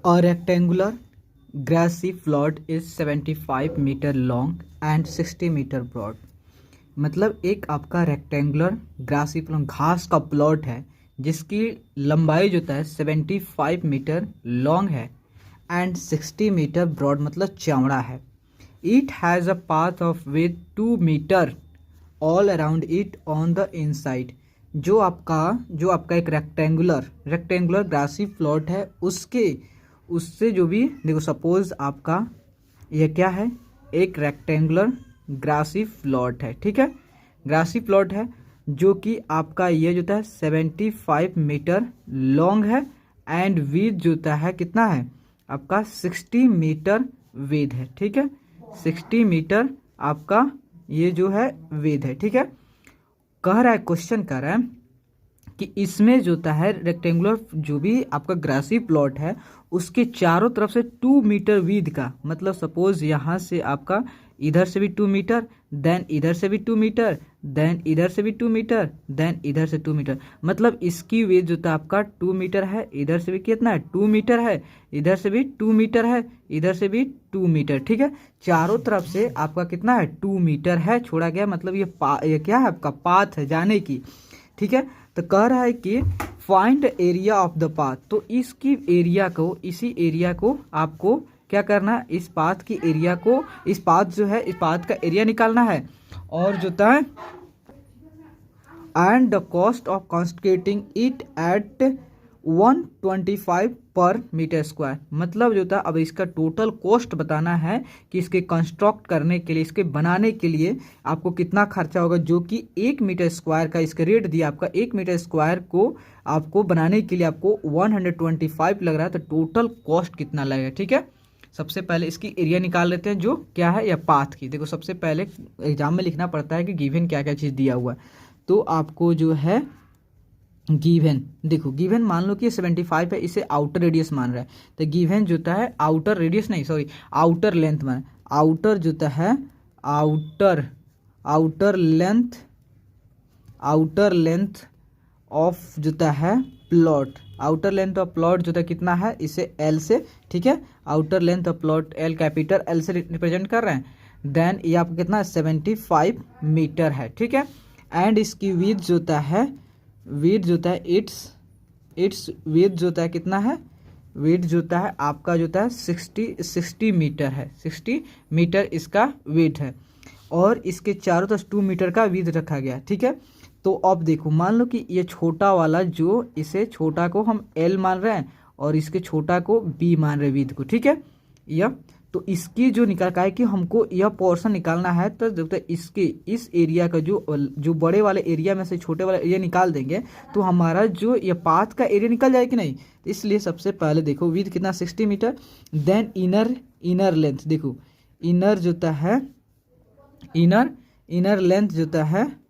A rectangular grassy plot is 75 metre long and 60 metre broad. मतलब एक आपका rectangular grassy plot घास का प्लॉट है जिसकी लंबाई जो है 75 मीटर लॉन्ग है एंड 60 मीटर ब्रॉड मतलब चौड़ा है। It has a path of with 2 metre all around it on the inside. जो आपका एक रेक्टेंगुलर ग्रासी प्लॉट है उससे जो भी देखो, सपोज आपका यह क्या है, एक रेक्टेंगुलर ग्रासी प्लॉट है, ठीक है, ग्रासी प्लॉट है जो कि आपका ये जो है 75 मीटर लॉन्ग है एंड विड्थ जो है कितना है आपका 60 मीटर विड्थ है, ठीक है, 60 मीटर आपका ये जो है विड्थ है, ठीक है। कह रहा है, क्वेश्चन कर रहा है कि इसमें जो है रेक्टेंगुलर जो भी आपका ग्रासी प्लॉट है उसके चारों तरफ से 2 मीटर विड्थ का, मतलब सपोज यहाँ से आपका इधर से भी 2 मीटर, देन इधर से भी 2 मीटर, देन इधर से भी 2 मीटर, देन इधर से 2 मीटर, मतलब इसकी विड्थ जो था आपका 2 मीटर है, इधर से भी कितना है 2 मीटर है, इधर से भी 2 मीटर है, इधर से भी 2 मीटर, ठीक है। चारों तरफ से आपका कितना है 2 मीटर है छोड़ा गया, मतलब ये क्या है आपका पाथ है जाने की, ठीक है। तो कह रहा है कि find area of the path, तो इसी एरिया को आपको क्या करना, इस पाथ की एरिया को, इस पाथ का एरिया निकालना है और जो है and the cost of constructing it at 125 पर मीटर स्क्वायर, मतलब जो था अब इसका टोटल कॉस्ट बताना है कि इसके कंस्ट्रक्ट करने के लिए, इसके बनाने के लिए आपको कितना खर्चा होगा, जो कि 1 मीटर स्क्वायर का इसका रेट दिया आपका 1 मीटर स्क्वायर को आपको बनाने के लिए आपको 125 लग रहा है, तो टोटल कॉस्ट कितना लगेगा, ठीक है। सबसे पहले इसकी एरिया निकाल लेते हैं, जो क्या है या पाथ की। देखो सबसे पहले एग्जाम में लिखना पड़ता है कि गिवन क्या क्या चीज़ दिया हुआ है, तो आपको जो है गिवन, देखो गिवन मान लो कि 75 है, इसे आउटर रेडियस मान रहा है, तो गिवन जो है आउटर रेडियस नहीं, सॉरी आउटर लेंथ मान, आउटर जो है आउटर लेंथ ऑफ जो है plot, outer length of plot जो है कितना है, इसे एल से, ठीक है, outer length of plot L capital L से रिप्रेजेंट कर रहे हैं, देन ये आपको कितना 75 मीटर है, ठीक है। एंड इसकी विड्थ जो है इट्स विड्थ जो है कितना है, विड्थ जो है आपका जो है 60 मीटर है, 60 मीटर इसका विड्थ है और इसके चारों तरफ 2 मीटर का विड्थ रखा गया, ठीक है। तो अब देखो मान लो कि ये छोटा वाला, जो इसे छोटा को हम L मान रहे हैं और इसके छोटा को B मान रहे हैं विड्थ को, ठीक है। यह तो इसकी जो निकाल का है कि हमको यह पोर्शन निकालना है, तो जब तक इसके इस एरिया का जो बड़े वाले एरिया में से छोटे वाला एरिया निकाल देंगे तो हमारा जो ये पाथ का एरिया निकल जाए कि नहीं। तो इसलिए सबसे पहले देखो विड्थ कितना 60 मीटर, देन इनर लेंथ, देखो इनर जो है इनर लेंथ जो है,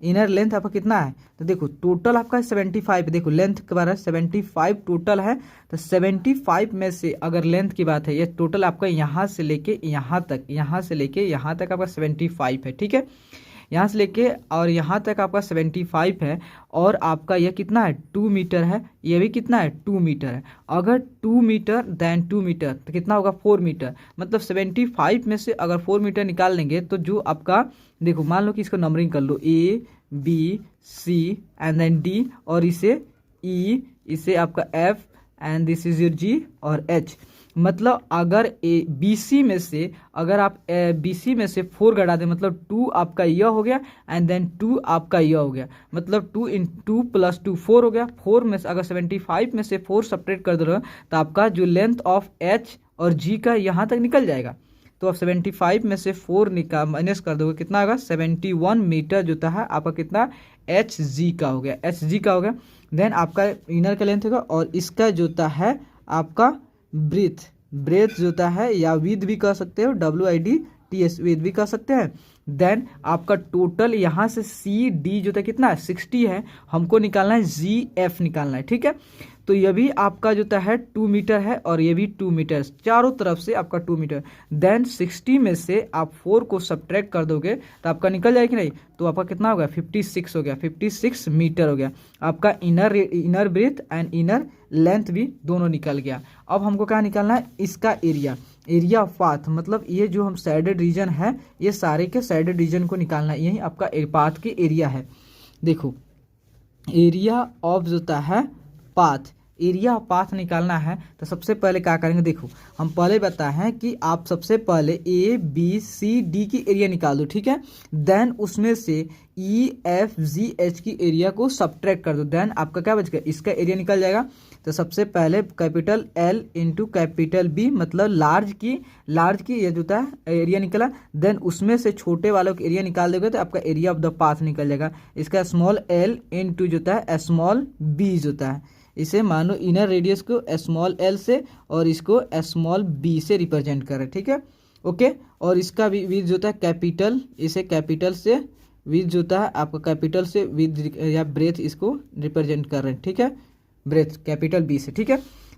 इनर लेंथ आपका कितना है, तो देखो टोटल आपका 75, देखो लेंथ के बारे में 75 टोटल है, तो 75 में से अगर लेंथ की बात है, ये टोटल आपका यहाँ से लेके यहाँ तक आपका 75 है, ठीक है, यहाँ से लेके और यहाँ तक आपका 75 है और आपका यह कितना है 2 मीटर है, ये भी कितना है 2 मीटर है। अगर 2 मीटर देन 2 मीटर तो कितना होगा 4 मीटर, मतलब 75 में से अगर 4 मीटर निकाल लेंगे तो जो आपका, देखो मान लो कि इसको नंबरिंग कर लो A B C and then D और इसे E, इसे आपका F and this is your G और H, मतलब अगर BC में से अगर आप BC में से 4 घटा दें, मतलब 2 आपका यह हो गया एंड देन 2 आपका यह हो गया, मतलब 2 × 2 + 2 4 हो गया। 4 में से अगर 75 में से 4 सब्ट्रैक्ट कर दो तो आपका जो लेंथ ऑफ H और G का यहाँ तक निकल जाएगा। तो आप 75 में से 4 माइनस कर दोगे, कितना होगा 71 मीटर जो है आपका कितना HG का हो गया, देन आपका इनर का लेंथ होगा और इसका जो है आपका ब्रेथ जो है या विड्थ भी कह सकते हो, WIDTH विड्थ भी कह सकते हैं। देन आपका टोटल यहाँ से CD जो था कितना है 60 है, हमको निकालना है GF निकालना है, ठीक है। तो ये भी आपका जो है 2 मीटर है और ये भी 2 मीटर, चारों तरफ से आपका 2 मीटर। देन 60 में से आप 4 को सब्ट्रैक्ट कर दोगे तो आपका निकल जाएगा कि नहीं, तो आपका कितना हो गया 56 हो गया, 56 मीटर हो गया। आपका inner breadth and inner length भी दोनों निकल गया। अब हमको क्या निकालना है, इसका एरिया ऑफ पाथ, मतलब ये जो हम सैडेड रीजन है ये सारे के सैडेड रीजन को निकालना है, यही आपका पाथ की एरिया है। देखो एरिया ऑफ जो है पाथ, एरिया ऑफ पाथ निकालना है तो सबसे पहले क्या करेंगे, देखो हम पहले बताए हैं कि आप सबसे पहले ए बी सी डी की एरिया निकाल दो, ठीक है। देन उसमें से ई एफ जी एच की एरिया को सब्ट्रैक्ट कर दो, देन आपका क्या बच गया, इसका एरिया निकल जाएगा। तो सबसे पहले capital L into capital B, मतलब लार्ज की ये जो है एरिया निकला। देन उसमें से छोटे वालों का एरिया निकाल दोगे तो आपका एरिया ऑफ द पाथ निकल जाएगा। इसका स्मॉल एल इंटू जो है स्मॉल बी जो है, इसे मानो इनर रेडियस को स्मॉल एल से और इसको स्मॉल बी से रिप्रेजेंट करें, ठीक है, ओके। और इसका विथ जो है कैपिटल, इसे कैपिटल से विथ जो है आपका कैपिटल से विथ या ब्रेथ इसको रिप्रेजेंट कर रहे हैं, ठीक है, ब्रेथ कैपिटल बी से, ठीक है।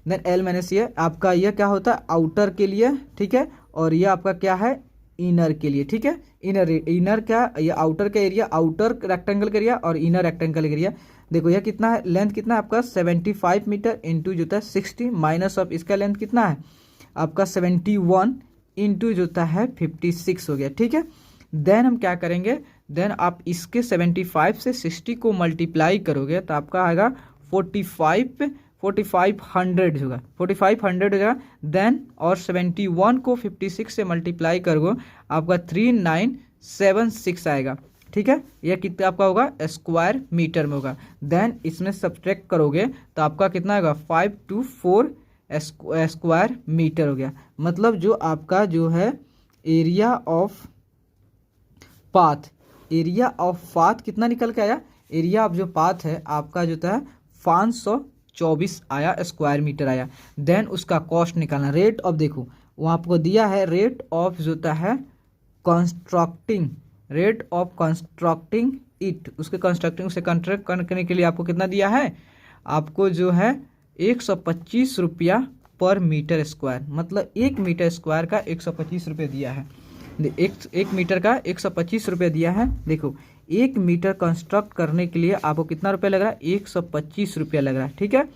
देन एल माइनस ये आपका यह क्या होता है आउटर के लिए, ठीक है, और ये आपका क्या है इनर के लिए, ठीक है। इनर क्या, ये आउटर का एरिया, आउटर रेक्टेंगल का एरिया और इनर रेक्टेंगल एरिया। देखो यह कितना है, लेंथ कितना है आपका 75 मीटर इंटू जो है 60 माइनस ऑफ इसका लेंथ कितना है आपका 71 इंटू जो है 56 हो गया, ठीक है। देन हम क्या करेंगे, देन आप इसके 75 से 60 को मल्टीप्लाई करोगे तो आपका आएगा 4500 होगा, 4500 होगा। देन और 71 को 56 से मल्टीप्लाई करोगे आपका 3976 आएगा, ठीक है। यह कितना आपका होगा स्क्वायर मीटर में होगा। देन इसमें सब्ट्रैक्ट करोगे तो आपका कितना होगा 524 स्क्वायर मीटर हो गया। मतलब जो आपका जो है area of path, area of path कितना निकल के आया, एरिया ऑफ जो पाथ है आपका जो है 524 आया, स्क्वायर मीटर आया। देन उसका कॉस्ट निकालना, रेट ऑफ, देखो वो आपको दिया है रेट ऑफ जो है constructing, rate of constructing it, उसके कंस्ट्रक्टिंग से कंस्ट्रक्ट करने के लिए आपको कितना दिया है, आपको जो है 125 रुपया पर मीटर स्क्वायर, मतलब 1 मीटर स्क्वायर का 125 रुपये दिया है। एक मीटर का 125 रुपये दिया है। देखो 1 मीटर कंस्ट्रक्ट करने के लिए आपको कितना रुपया लग रहा है, 125 रुपया लग रहा है, ठीक है।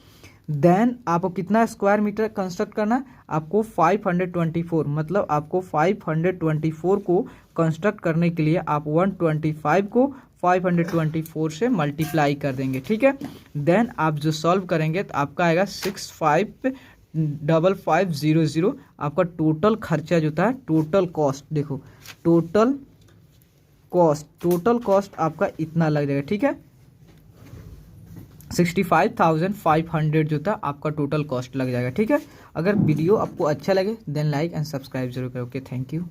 देन आपको कितना स्क्वायर मीटर कंस्ट्रक्ट करना है, आपको 524, मतलब आपको 524 को कंस्ट्रक्ट करने के लिए आप 125 को 524 से मल्टीप्लाई कर देंगे, ठीक है। देन आप जो सॉल्व करेंगे तो आपका आएगा 655500। आपका टोटल खर्चा जो था, टोटल कॉस्ट, देखो टोटल कॉस्ट आपका इतना लग जाएगा, ठीक है, 65,500 जो था आपका टोटल कॉस्ट लग जाएगा, ठीक है। अगर वीडियो आपको अच्छा लगे देन लाइक एंड सब्सक्राइब जरूर करो। Okay, thank you.